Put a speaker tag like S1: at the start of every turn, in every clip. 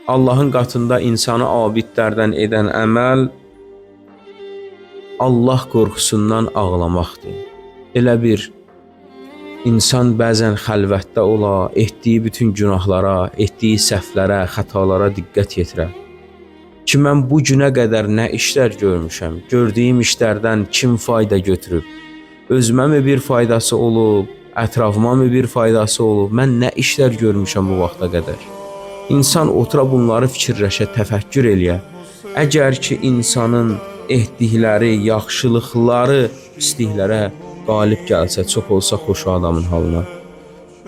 S1: Allahın qatında insanı abidlərdən edən əməl Allah qorxusundan ağlamaqdır. Elə bir insan bəzən xəlvətdə ola, etdiyi bütün günahlara, etdiyi səhvlərə, xətalara diqqət yetirər. Ki, mən bu günə qədər nə işlər görmüşəm, gördüyüm işlərdən kim fayda götürüb, özümə mi bir faydası olub, ətrafıma mı bir faydası olub, mən nə işlər görmüşəm bu vaxta qədər. İnsan otura bunları fikirləşə, təfəkkür eləyə. Əgər ki, insanın etdikləri, yaxşılıqları pisliklərə qalib gəlsə, çox olsa xoşu adamın halına.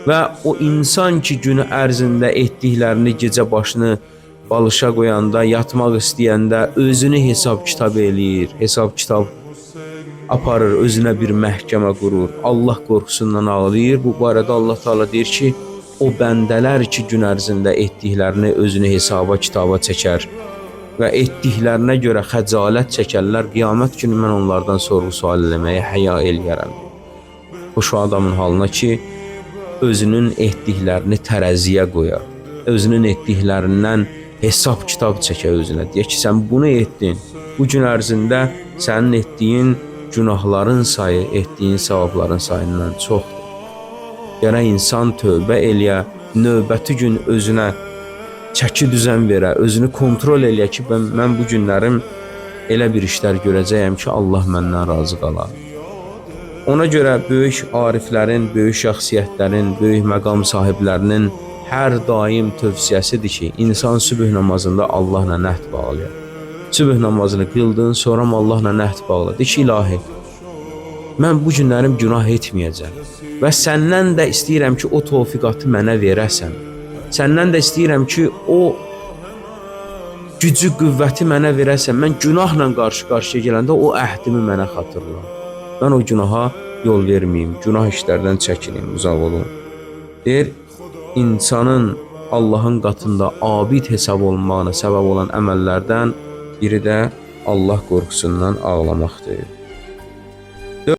S1: Və o insan ki, günü ərzində etdiklərini gecə başını balışa qoyanda, yatmaq istəyəndə özünü hesab kitab eləyir, hesab kitab aparır, özünə bir məhkəmə qurur, Allah qorxusundan ağlayır. Bu barədə Allah Teala deyir ki, o bəndələr ki, gün ərzində etdiklərini özünü hesaba kitaba çəkər və etdiklərinə görə xəcalət çəkərlər, qiyamət günü mən onlardan sorğu-sual eləməyə həya eləyərəm. Xoşu adamın halına ki, özünün etdiklərini tərəziyə qoyar, özünün etdiklərindən hesab kitab çəkə özünə. Deyək ki, sən bunu etdin, bu gün ərzində sənin etdiyin günahların sayı, etdiyin savabların sayından çoxdur. Gərək insan tövbə eləyə, növbəti gün özünə çəki düzən verə, özünü kontrol eləyə ki, mən bu günlərim elə bir işlər görəcəyəm ki, Allah məndən razı qalar. Ona görə böyük ariflərin, böyük şəxsiyyətlərin, böyük məqam sahiblərinin hər daim tövsiyəsidir ki, insan sübh namazında Allahla nəhd bağlayır. Sübh namazını qıldın, sonra Allahla nəhd bağla. De ki, ilahi, mən bu günlərim günah etməyəcəm və səndən də istəyirəm ki, o tövfiqatı mənə verəsən. Səndən də istəyirəm ki, o gücü, qüvvəti mənə verəsən. Mən günahla qarşı-qarşıya gələndə o əhdimi mənə xatırla. Mən o günaha yol verməyim, günah işlərdən çəkinim, uzaq olun. Deyir, insanın Allahın qatında abid hesab olmağına səbəb olan əməllərdən biri də Allah qorxusundan ağlamaqdır.